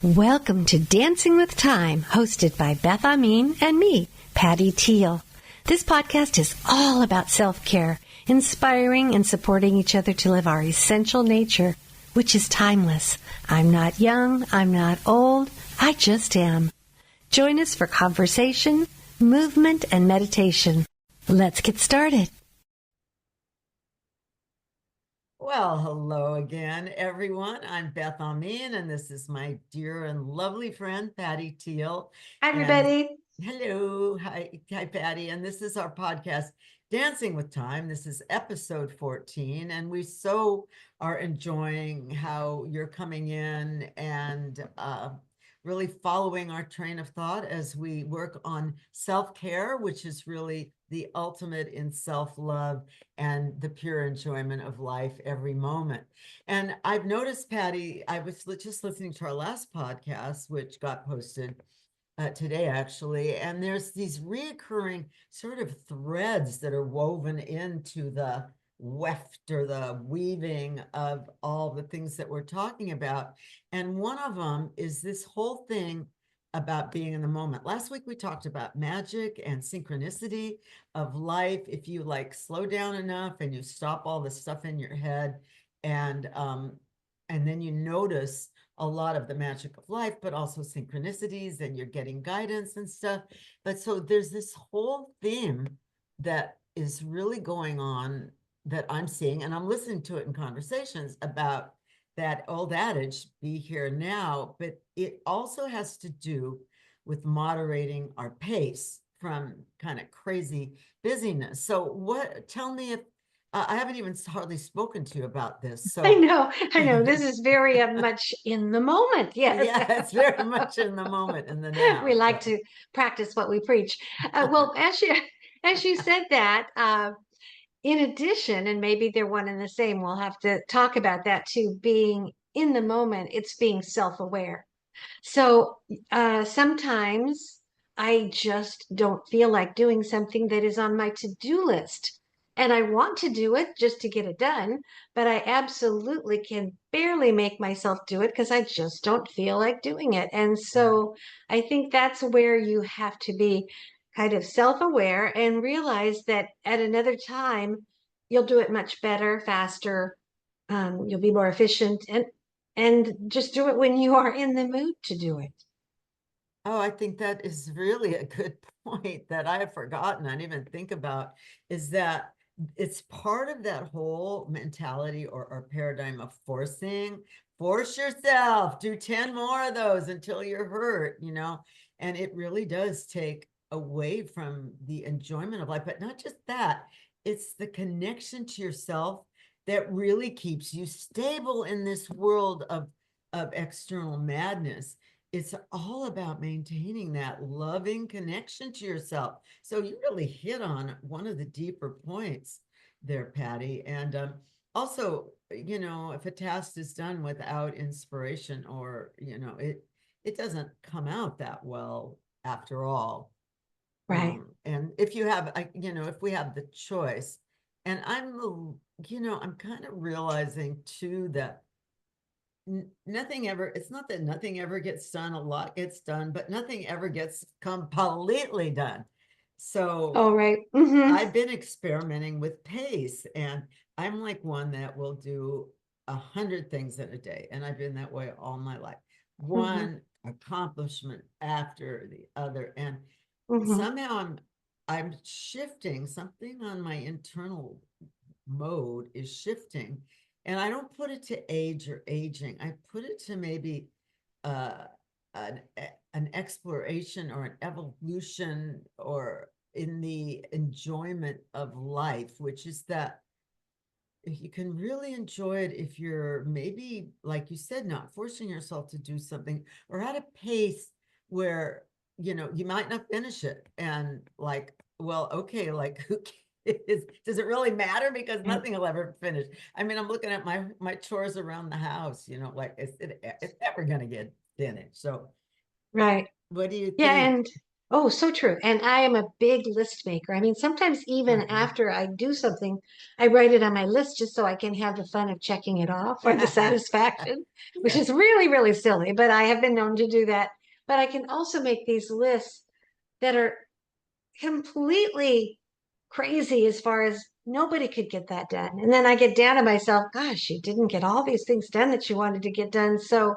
Welcome to Dancing with Time, hosted by Beth Amin and me, Patti Teal. This podcast is all about self-care, inspiring and supporting each other to live our essential nature, which is timeless. I'm not young, I'm not old, I just am. Join us for conversation, movement, and meditation. Let's get started. Well, hello again, everyone. I'm Beth Amin, and this is my dear and lovely friend, Patti Teal. Hi, everybody. Hello. Hi, Patti. And this is our podcast, Dancing with Time. This is episode 14, and we so are enjoying how you're coming in and really following our train of thought as we work on self-care, which is really the ultimate in self-love and the pure enjoyment of life every moment. And I've noticed, Patti, I was just listening to our last podcast, which got posted today, actually, and there's these reoccurring sort of threads that are woven into the weft or the weaving of all the things that we're talking about. And one of them is this whole thing about being in the moment. Last week, we talked about magic and synchronicity of life. If you slow down enough and you stop all the stuff in your head and then you notice a lot of the magic of life, but also synchronicities, and you're getting guidance and stuff. But so there's this whole theme that is really going on that I'm seeing, and I'm listening to it in conversations about that old adage, be here now, but it also has to do with moderating our pace from kind of crazy busyness. So tell me if, I haven't even hardly spoken to you about this. So I know. This is very much in the moment. Yes. Yeah, it's very much in the moment, in the now. We like to practice what we preach. Well, as you said that, in addition, and maybe they're one and the same, we'll have to talk about that too, being in the moment, it's being self-aware. So sometimes I just don't feel like doing something that is on my to-do list. And I want to do it just to get it done, but I absolutely can barely make myself do it because I just don't feel like doing it. And so I think that's where you have to be kind of self-aware and realize that at another time, you'll do it much better, faster. You'll be more efficient and just do it when you are in the mood to do it. Oh, I think that is really a good point that I have forgotten. I didn't even think about, is that it's part of that whole mentality or paradigm of force yourself, do 10 more of those until you're hurt, and it really does take away from the enjoyment of life. But not just that, it's the connection to yourself that really keeps you stable in this world of external madness. It's all about maintaining that loving connection to yourself. So you really hit on one of the deeper points there, Patti. And also, if a task is done without inspiration, or, it doesn't come out that well after all. Right. And if you have, if we have the choice, and I'm kind of realizing too that it's not that nothing ever gets done, a lot gets done, but nothing ever gets completely done. So right. Mm-hmm. I've been experimenting with pace, and I'm like one that will do 100 things in a day. And I've been that way all my life. One accomplishment after the other. And somehow I'm shifting something on my internal mode is shifting. And I don't put it to age or aging. I put it to maybe an exploration or an evolution, or in the enjoyment of life, which is that if you can really enjoy it if you're maybe, like you said, not forcing yourself to do something, or at a pace where, you might not finish it. And okay, who does it really matter? Because nothing will ever finish. I mean, I'm looking at my chores around the house, it's never going to get finished. So right. what do you think? Yeah, and Oh, so true. And I am a big list maker. I mean, sometimes even Uh-huh. after I do something, I write it on my list just so I can have the fun of checking it off or the satisfaction, which Yeah. is really, really silly, but I have been known to do that. But I can also make these lists that are completely crazy as far as nobody could get that done. And then I get down to myself, gosh, you didn't get all these things done that you wanted to get done. So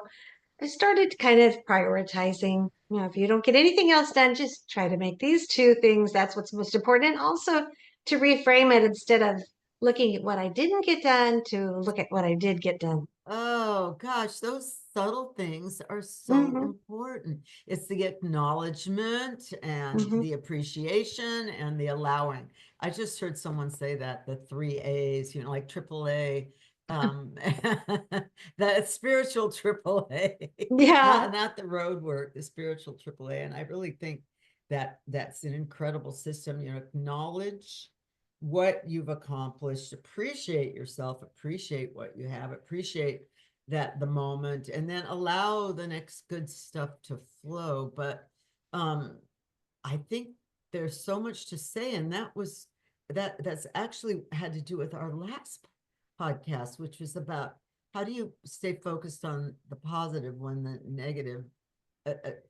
I started kind of prioritizing, if you don't get anything else done, just try to make these two things. That's what's most important. And also to reframe it instead of looking at what I didn't get done to look at what I did get done. Oh gosh, those subtle things are so Hmm. important. It's the acknowledgement and Hmm. the appreciation and the allowing. I just heard someone say that the three A's, like triple A, um, the spiritual triple A, Yeah. not the road work, the spiritual triple A. And I really think that that's an incredible system. Acknowledge what you've accomplished, appreciate yourself, appreciate what you have, appreciate that the moment, and then allow the next good stuff to flow. But I think there's so much to say, and that's actually had to do with our last podcast, which was about how do you stay focused on the positive when the negative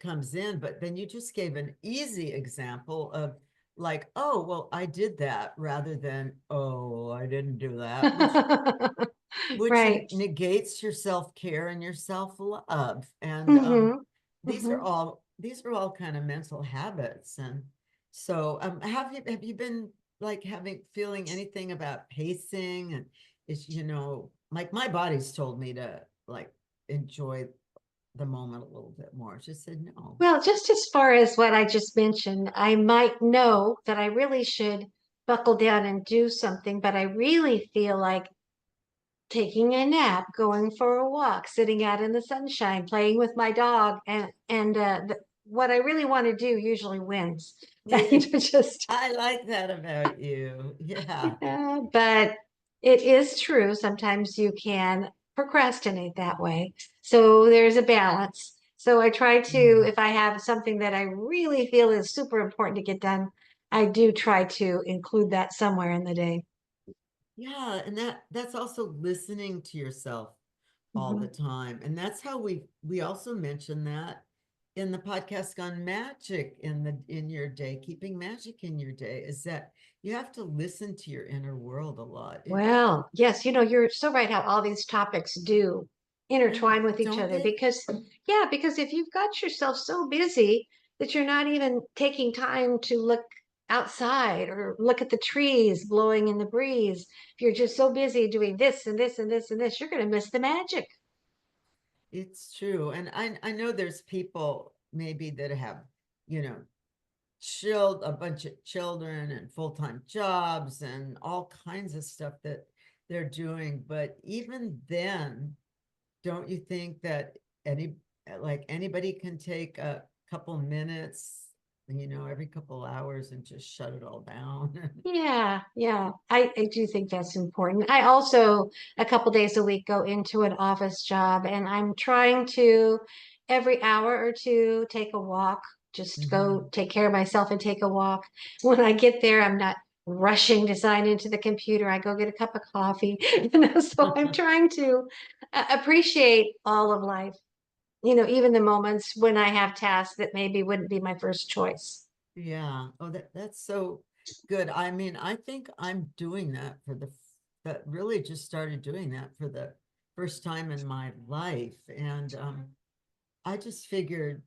comes in. But then you just gave an easy example of like, oh, well, I did that rather than, oh, I didn't do that, which Right. negates your self-care and your self-love. And Hmm. these are Hmm. all kind of mental habits. And so have you been like feeling anything about pacing? And is, like my body's told me to like enjoy the moment a little bit more. Just said no. Well, just as far as what I just mentioned, I might know that I really should buckle down and do something, but I really feel like taking a nap, going for a walk, sitting out in the sunshine, playing with my dog, and what I really want to do usually wins. Yeah, Just I like that about you. Yeah. yeah, but it is true. Sometimes you can procrastinate that way. So there's a balance. So I try to, Mm. if I have something that I really feel is super important to get done, I do try to include that somewhere in the day. Yeah, and that's also listening to yourself all the Mhm. time. And that's how we also mentioned that in the podcast on magic in your day, keeping magic in your day, is that you have to listen to your inner world a lot. Well, yes, you're so right how all these topics do Yeah, intertwine with each don't other they? because, yeah, because if you've got yourself so busy that you're not even taking time to look outside or look at the trees blowing in the breeze, if you're just so busy doing this and this and this and this, you're going to miss the magic. It's true. And I know there's people maybe that have, you know, a bunch of children and full-time jobs and all kinds of stuff that they're doing. But even then, don't you think that anybody can take a couple minutes, every couple hours and just shut it all down? Yeah, yeah. I do think that's important. I also, a couple days a week, go into an office job and I'm trying to every hour or two take a walk, just go Mhm. take care of myself and take a walk. When I get there, I'm not rushing to sign into the computer. I go get a cup of coffee. So I'm trying to appreciate all of life, even the moments when I have tasks that maybe wouldn't be my first choice. Yeah. Oh, that's so good. I mean, I think I'm doing that that really just started doing that for the first time in my life. And I just figured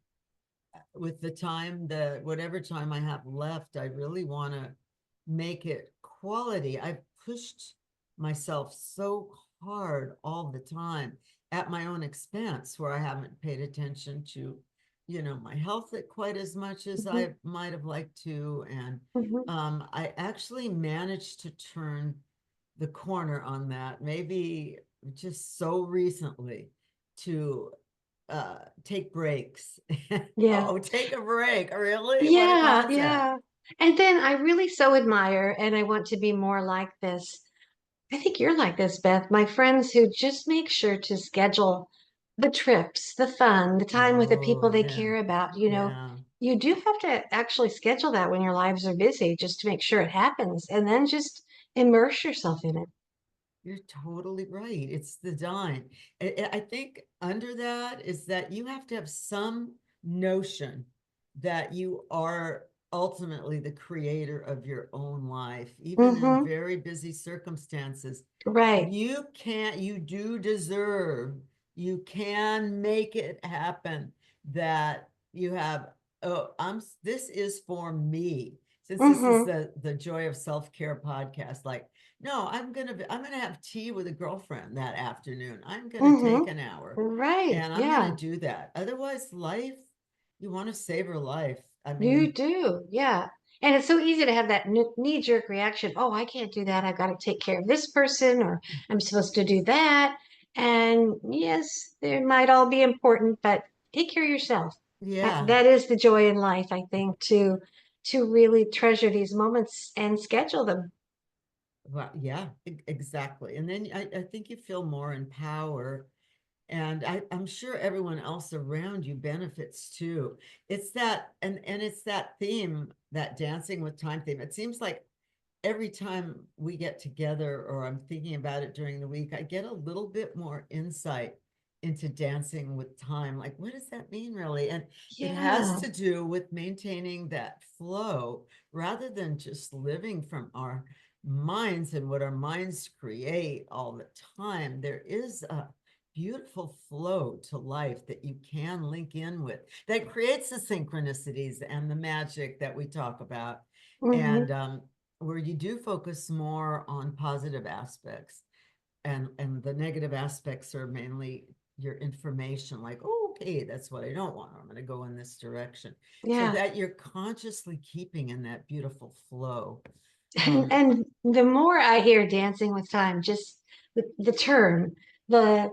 with the whatever time I have left, I really want to make it quality. I've pushed myself so hard all the time at my own expense, where I haven't paid attention to, my health quite as much as Mhm, I might have liked to. And mhm. I actually managed to turn the corner on that, maybe just so recently, to take breaks. Yeah. Oh, take a break. Really? What a Yeah, concept. yeah. And then I really so admire, and I want to be more like this. I think you're like this, Beth. My friends who just make sure to schedule the trips, the fun, the time with the Oh, people they yeah. care about. Yeah. you do have to actually schedule that when your lives are busy just to make sure it happens and then just immerse yourself in it. You're totally right. It's the dime. I think under that is that you have to have some notion that you are ultimately the creator of your own life, even in Mm-hmm. very busy circumstances. Right. You do deserve, you can make it happen that you have, oh, this is for me. Since this is Mm-hmm. the Joy of Self-Care podcast, like, no, I'm gonna have tea with a girlfriend that afternoon. I'm gonna Mm-hmm. take an hour Right. and I'm gonna Yeah. do that. Otherwise, life, you want to savor life. I You mean, do. Yeah. And it's so easy to have that knee-jerk reaction. Oh, I can't do that. I've got to take care of this person, or I'm supposed to do that. And yes, they might all be important, but take care of yourself. yeah, That is the joy in life, I think, to really treasure these moments and schedule them. well, yeah, exactly. And then I think you feel more in power. And I'm sure everyone else around you benefits too. It's that, and it's that theme, that dancing with time theme. It seems like every time we get together or I'm thinking about it during the week, I get a little bit more insight into dancing with time. Like, what does that mean, really? And it has Yeah. to do with maintaining that flow rather than just living from our minds and what our minds create all the time. There is a beautiful flow to life that you can link in with that creates the synchronicities and the magic that we talk about. Hmm. And where you do focus more on positive aspects, and the negative aspects are mainly your information, like, oh, okay, that's what I don't want, I'm going to go in this direction, so Yeah. that you're consciously keeping in that beautiful flow. And the more I hear dancing with time, just the term, the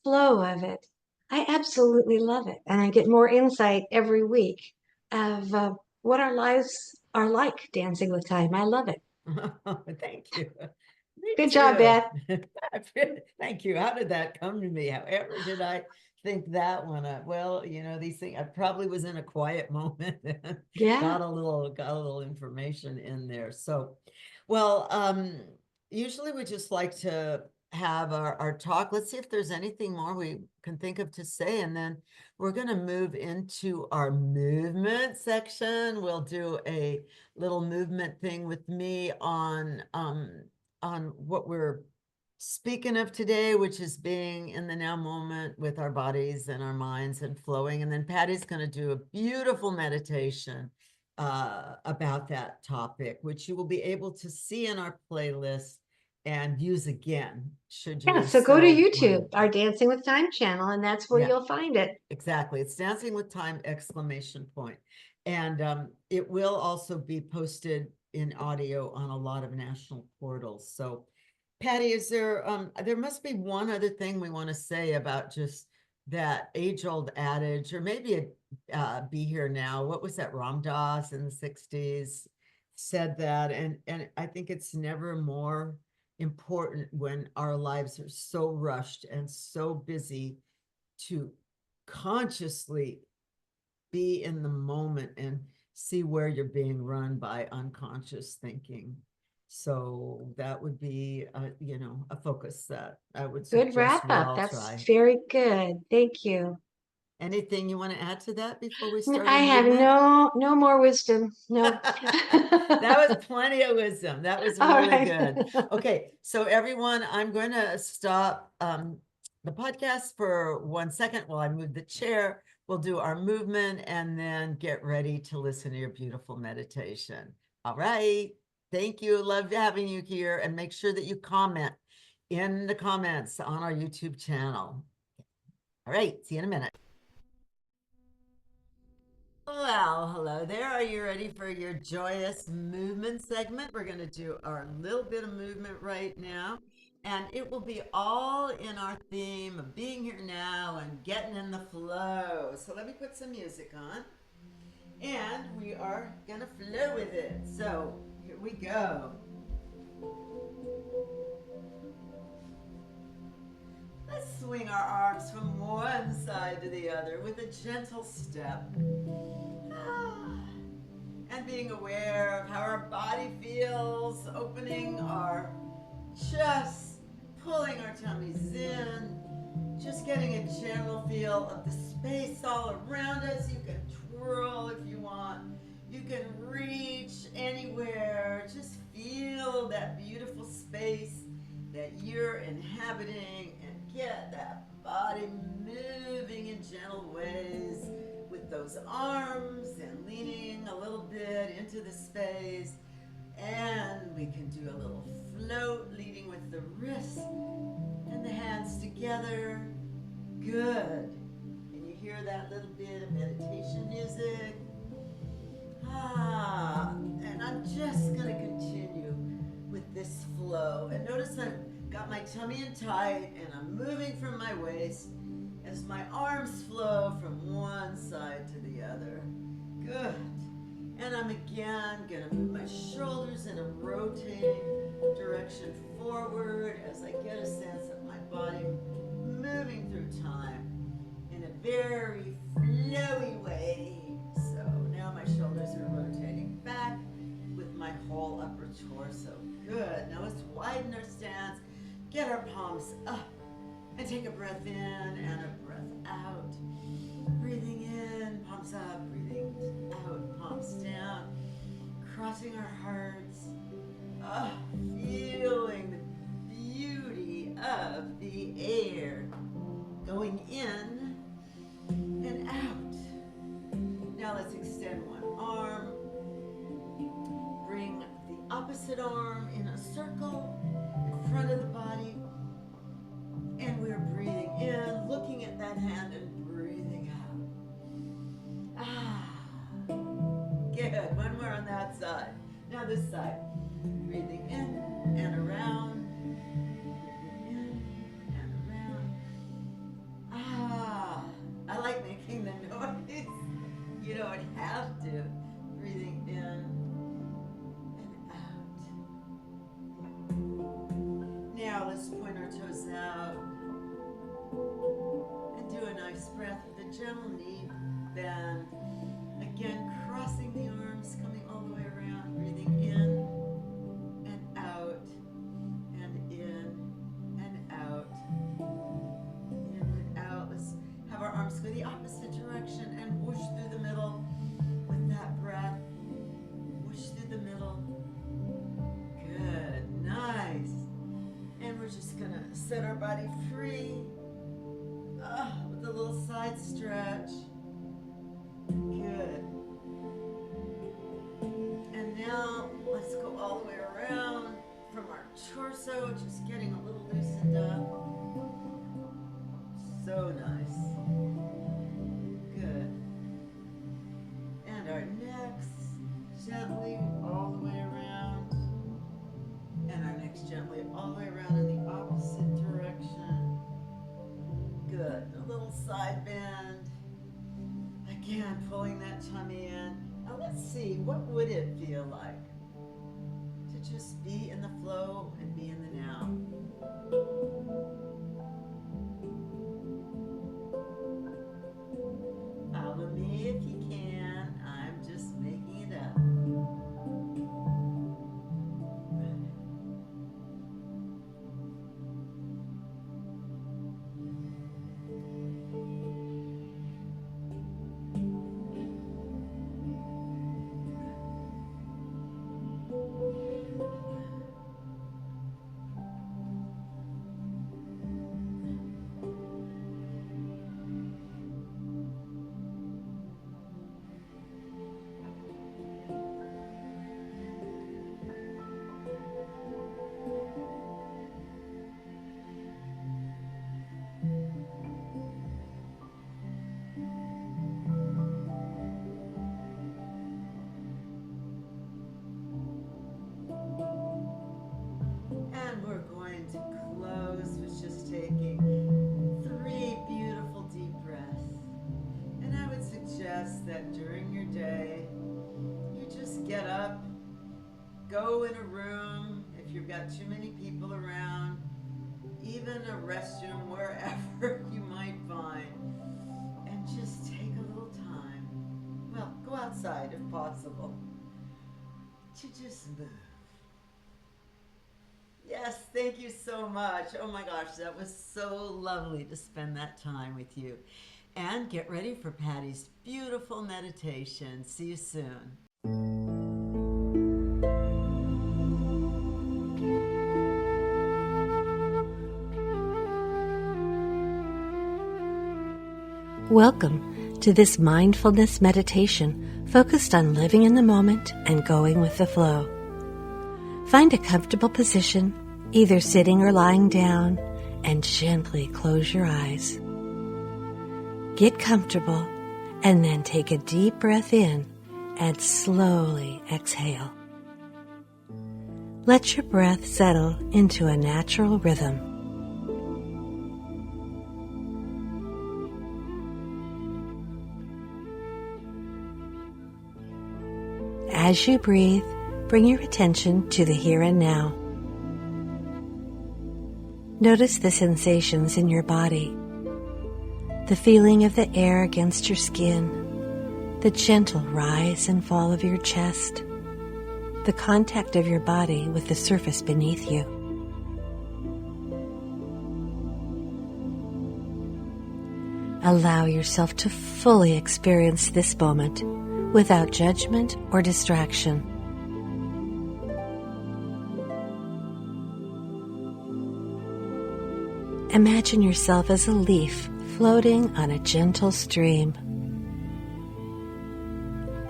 flow of it, I absolutely love it. And I get more insight every week of what our lives are like dancing with time. I love it. Thank you. Me Good job, too. Beth. Thank you. How did that come to me? However, did I think that one up? Well, these things, I probably was in a quiet moment and Yeah. got a little information in there. So, well, usually we just like to have our talk. Let's see if there's anything more we can think of to say, and then we're going to move into our movement section. We'll do a little movement thing with me on what we're speaking of today, which is being in the now moment with our bodies and our minds and flowing. And then Patty's going to do a beautiful meditation about that topic, which you will be able to see in our playlist and use again should Yeah. you So go to so want YouTube, to. our Dancing with Time channel, and that's where Yeah. you'll find it. Exactly. It's Dancing with Time exclamation point. And it will also be posted in audio on a lot of national portals. So, Patty, there must be one other thing we want to say about just that age-old adage, or maybe it be here now. What was that? Ram Dass in the 60s said that, and I think it's never more important when our lives are so rushed and so busy to consciously be in the moment and see where you're being run by unconscious thinking. So that would be, a focus that I would Good suggest wrap we up. all That's try. very good. Thank you. Anything you want to add to that before we start I our have movement? no more wisdom. No. That was plenty of wisdom. That was All really right. good. Okay, so everyone, I'm going to stop the podcast for 1 second while I move the chair. We'll do our movement and then get ready to listen to your beautiful meditation. All right. Thank you. Love having you here. And make sure that you comment in the comments on our YouTube channel. All right. See you in a minute. Well, hello there. Are you ready for your joyous movement segment? We're going to do our little bit of movement right now, and it will be all in our theme of being here now and getting in the flow. So let me put some music on, and we are going to flow with it. So here we go. Let's swing our arms from one side to the other with a gentle step. and being aware of how our body feels, opening our chest, pulling our tummies in, just getting a general feel of the space all around us. You can twirl if you want. You can reach anywhere. Just feel that beautiful space that you're inhabiting and get that body moving in gentle ways with those arms and leaning a little bit into the space. And we can do a little float, leading with the wrists and the hands together. Good. Can you hear that little bit of meditation music? And I'm just going to continue with this flow. And notice I've got my tummy in tight and I'm moving from my waist as my arms flow from one side to the other. Good. And I'm again going to move my shoulders in a rotating direction forward as I get a sense of my body moving through time in a very flowy way. So now my shoulders are rotating back with my whole upper torso. Good. Now let's widen our stance, get our palms up, and take a breath in and a breath out. Breathing in, palms up, breathing out, palms down, crossing our hearts, feeling the beauty of the air going in and out. Now let's extend one arm, bring the opposite arm in a circle in front of the body, and we're breathing in, looking at that hand and breathing out. Good. One more on that side. Now this side. Breathing in and around. Breathing in and around. I like making the noise. You don't have to. Breathing in and out. Now let's point our toes out and do a nice breath with a gentle knee bend. Again, crossing the arms, coming all the way around, breathing in and out, and in and out, in and out. Let's have our arms go the opposite direction and whoosh through the middle with that breath. Whoosh through the middle. Good, nice. And we're just gonna set our body free with a little side stretch. Good. And now let's go all the way around from our torso, just getting a little loosened up. So nice. Good. And our necks gently all the way around. And our necks gently all the way around in the opposite direction. Good. A little side bend. Again, pulling that tummy in. Now let's see, what would it feel like to just be in the flow and be in the now? Follow me if you can. I'm just making it up. That during your day, you just get up, go in a room, if you've got too many people around, even a restroom, wherever you might find, and just take a little time. Well, go outside if possible. to just move. Yes, thank you so much. Oh my gosh, that was so lovely to spend that time with you. And get ready for Patty's beautiful meditation. See you soon. Welcome to this mindfulness meditation focused on living in the moment and going with the flow. Find a comfortable position, either sitting or lying down, and gently close your eyes. Get comfortable and then take a deep breath in and slowly exhale. Let your breath settle into a natural rhythm. As you breathe, bring your attention to the here and now. Notice the sensations in your body, the feeling of the air against your skin, the gentle rise and fall of your chest, the contact of your body with the surface beneath you. Allow yourself to fully experience this moment without judgment or distraction. Imagine yourself as a leaf floating on a gentle stream.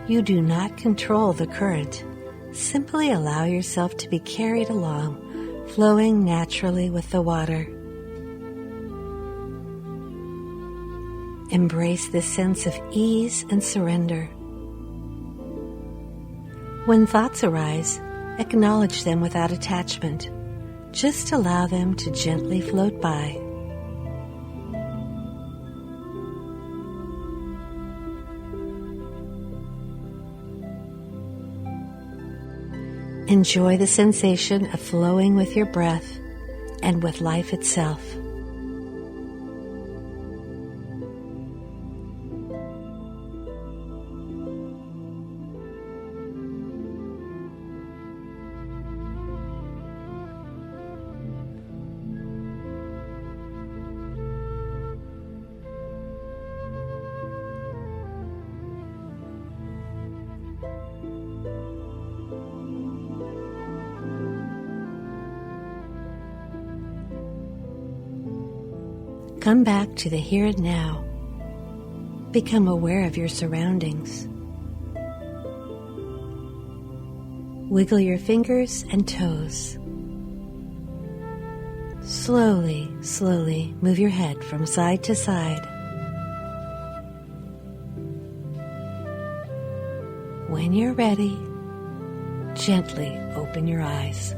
You do not control the current. Simply allow yourself to be carried along, flowing naturally with the water. Embrace this sense of ease and surrender. When thoughts arise, acknowledge them without attachment. Just allow them to gently float by. Enjoy the sensation of flowing with your breath and with life itself. Come back to the here and now. Become aware of your surroundings. Wiggle your fingers and toes. Slowly, slowly move your head from side to side. When you're ready, gently open your eyes.